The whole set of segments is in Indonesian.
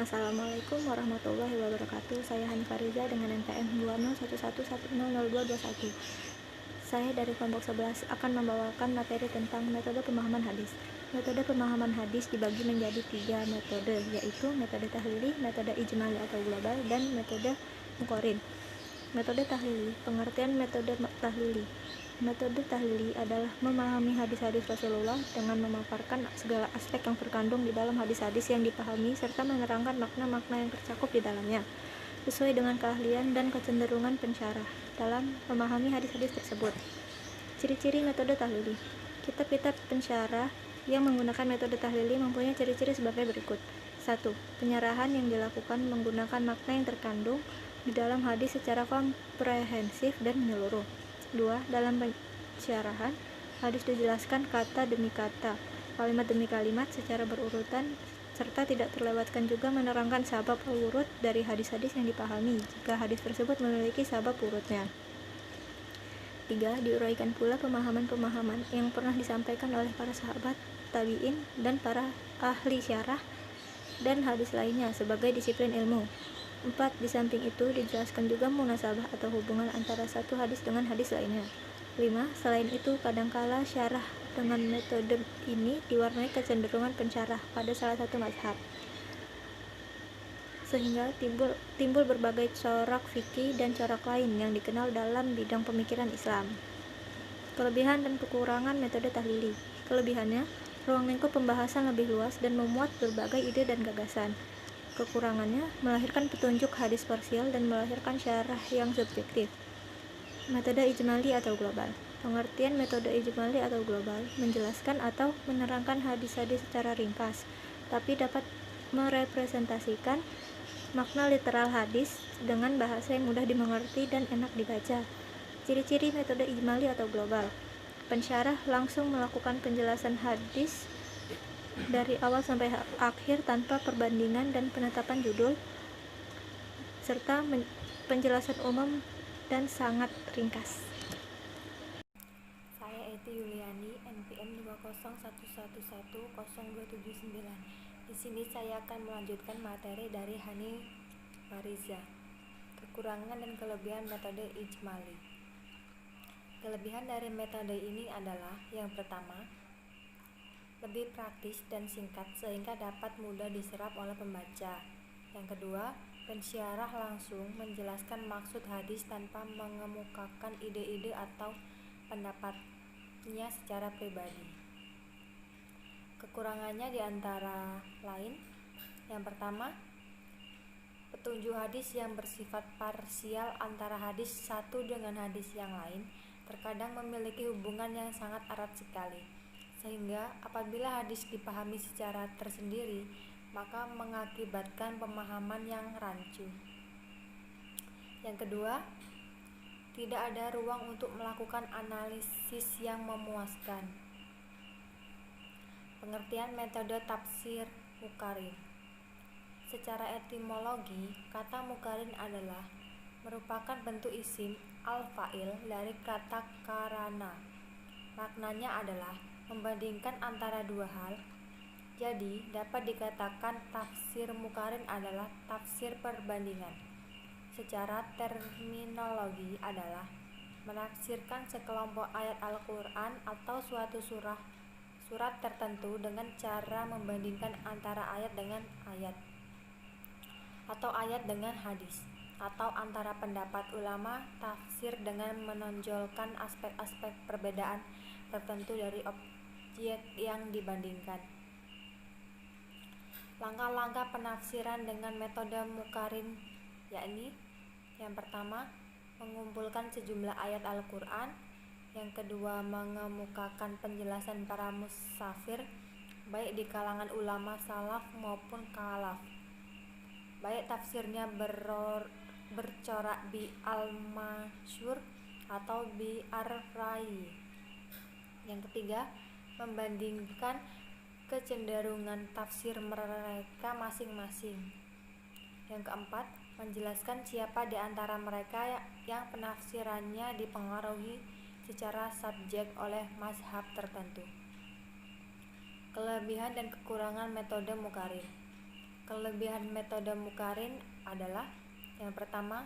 Assalamualaikum warahmatullahi wabarakatuh. Saya Hanifah Riza dengan NPM 20111100221. Saya dari kelompok 11 akan membawakan materi tentang metode pemahaman hadis. Metode pemahaman hadis dibagi menjadi 3 metode, yaitu metode tahlili, metode ijmali atau global, dan metode muqarrin. Metode tahlili. Pengertian metode tahlili. Metode tahlili adalah memahami hadis-hadis Rasulullah dengan memaparkan segala aspek yang terkandung di dalam hadis-hadis yang dipahami serta menerangkan makna-makna yang tercakup di dalamnya sesuai dengan keahlian dan kecenderungan pensyarah dalam memahami hadis-hadis tersebut. Ciri-ciri metode tahlili. Kitab-kitab pensyarah yang menggunakan metode tahlili mempunyai ciri-ciri sebagai berikut. 1. Penyerahan yang dilakukan menggunakan makna yang terkandung di dalam hadis secara komprehensif dan menyeluruh. 2. Dalam pensyarahan, hadis dijelaskan kata demi kata, kalimat demi kalimat secara berurutan, serta tidak terlewatkan juga menerangkan sabab urut dari hadis-hadis yang dipahami jika hadis tersebut memiliki sabab urutnya. 3. Diuraikan pula pemahaman-pemahaman yang pernah disampaikan oleh para sahabat, tabi'in, dan para ahli syarah dan hadis lainnya sebagai disiplin ilmu. 4. Di samping itu dijelaskan juga munasabah atau hubungan antara satu hadis dengan hadis lainnya. 5. Selain itu, kadangkala syarah dengan metode ini diwarnai kecenderungan pensyarah pada salah satu mazhab, sehingga timbul berbagai corak fikih dan corak lain yang dikenal dalam bidang pemikiran Islam. Kelebihan dan kekurangan metode tahlili. Kelebihannya, ruang lingkup pembahasan lebih luas dan memuat berbagai ide dan gagasan. Kekurangannya, melahirkan petunjuk hadis parsial dan melahirkan syarah yang subjektif. Metode ijmali atau global. Pengertian metode ijmali atau global menjelaskan atau menerangkan hadis-hadis secara ringkas, tapi dapat merepresentasikan makna literal hadis dengan bahasa yang mudah dimengerti dan enak dibaca. Ciri-ciri metode ijmali atau global. Pensyarah langsung melakukan penjelasan hadis dari awal sampai akhir tanpa perbandingan dan penetapan judul, serta penjelasan umum dan sangat ringkas. Saya Eti Yuliani, NPM 201110279. Di sini saya akan melanjutkan materi dari Hani Mariza. Kekurangan dan kelebihan metode ijmali. Kelebihan dari metode ini adalah yang pertama, lebih praktis dan singkat sehingga dapat mudah diserap oleh pembaca. Yang kedua, pensyarah langsung menjelaskan maksud hadis tanpa mengemukakan ide-ide atau pendapatnya secara pribadi. Kekurangannya diantara lain, yang pertama, petunjuk hadis yang bersifat parsial antara hadis satu dengan hadis yang lain terkadang memiliki hubungan yang sangat erat sekali, sehingga apabila hadis dipahami secara tersendiri, maka mengakibatkan pemahaman yang rancu. Yang kedua, tidak ada ruang untuk melakukan analisis yang memuaskan. Pengertian metode tafsir muqarrin. Secara etimologi, kata muqarrin adalah merupakan bentuk isim al-fa'il dari kata qarana. Maknanya adalah membandingkan antara dua hal. Jadi, dapat dikatakan tafsir muqarrin adalah tafsir perbandingan. Secara terminologi adalah menafsirkan sekelompok ayat Al-Quran atau suatu surat tertentu dengan cara membandingkan antara ayat dengan ayat, atau ayat dengan hadis, atau antara pendapat ulama tafsir dengan menonjolkan aspek-aspek perbedaan tertentu dari objek yang dibandingkan. Langkah-langkah penafsiran dengan metode muqarrin yakni, yang pertama, mengumpulkan sejumlah ayat Al-Quran. Yang kedua, mengemukakan penjelasan para musafir baik di kalangan ulama salaf maupun khalaf, baik tafsirnya bercorak bi al-masyhur atau bi ar-rai. Yang ketiga, membandingkan kecenderungan tafsir mereka masing-masing. Yang keempat, menjelaskan siapa di antara mereka yang penafsirannya dipengaruhi secara subjek oleh mazhab tertentu. Kelebihan dan kekurangan metode muqarrin. Kelebihan metode Muqarrin adalah: yang pertama,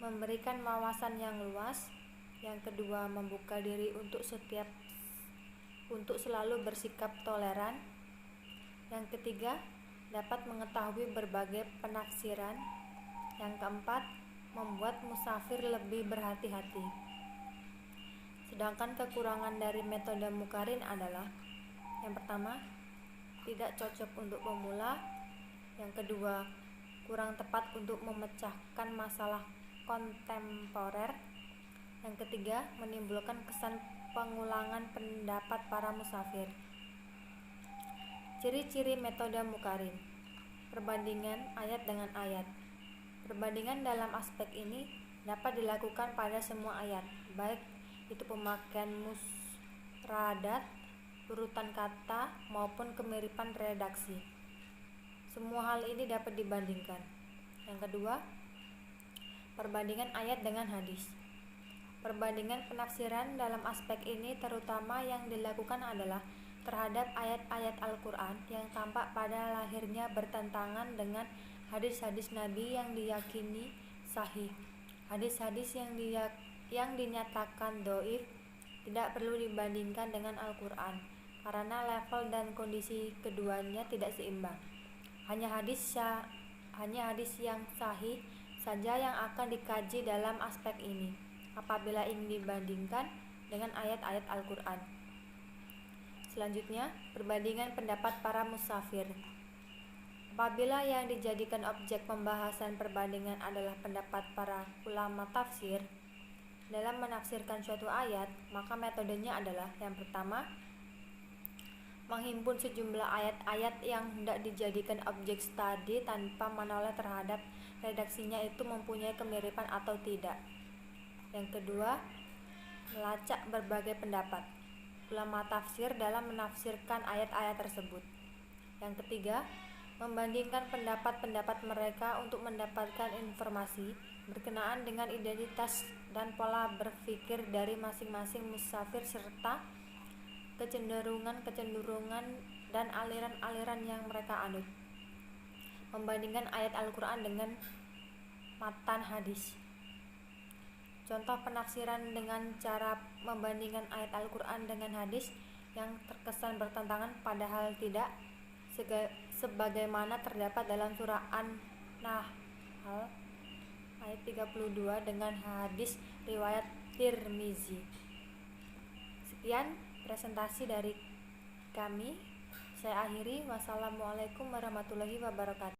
memberikan wawasan yang luas; yang kedua, membuka diri untuk selalu bersikap toleran; yang ketiga, dapat mengetahui berbagai penafsiran; yang keempat, membuat musafir lebih berhati-hati. Sedangkan kekurangan dari metode Muqarrin adalah: yang pertama, tidak cocok untuk pemula; yang kedua, kurang tepat untuk memecahkan masalah kontemporer; yang ketiga, menimbulkan kesan pengulangan pendapat para musafir. Ciri-ciri metode Muqarrin: perbandingan ayat dengan ayat. Perbandingan dalam aspek ini dapat dilakukan pada semua ayat, baik itu pemakaian mufradat, urutan kata, maupun kemiripan redaksi. Semua hal ini dapat dibandingkan. Yang kedua, perbandingan ayat dengan hadis. Perbandingan penafsiran dalam aspek ini terutama yang dilakukan adalah terhadap ayat-ayat Al-Quran yang tampak pada lahirnya bertentangan dengan hadis-hadis Nabi yang diyakini sahih. Hadis-hadis yang dinyatakan dhaif tidak perlu dibandingkan dengan Al-Quran, karena level dan kondisi keduanya tidak seimbang. Hanya hadis yang sahih saja yang akan dikaji dalam aspek ini apabila ingin dibandingkan dengan ayat-ayat Al-Quran. Selanjutnya, perbandingan pendapat para musafir. Apabila yang dijadikan objek pembahasan perbandingan adalah pendapat para ulama tafsir dalam menafsirkan suatu ayat, maka metodenya adalah: yang pertama, menghimpun sejumlah ayat-ayat yang hendak dijadikan objek studi tanpa menoleh terhadap redaksinya itu mempunyai kemiripan atau tidak. Yang kedua, melacak berbagai pendapat ulama tafsir dalam menafsirkan ayat-ayat tersebut. Yang ketiga, membandingkan pendapat-pendapat mereka untuk mendapatkan informasi berkenaan dengan identitas dan pola berpikir dari masing-masing musafir serta kecenderungan dan aliran-aliran yang mereka anut. Membandingkan ayat Al-Quran dengan matan hadis. Contoh penafsiran dengan cara membandingkan ayat Al-Quran dengan hadis yang terkesan bertentangan padahal tidak, sebagaimana terdapat dalam surah An-Nahl ayat 32 dengan hadis riwayat Tirmizi. Sekian presentasi dari kami. Saya akhiri. Wassalamualaikum warahmatullahi wabarakatuh.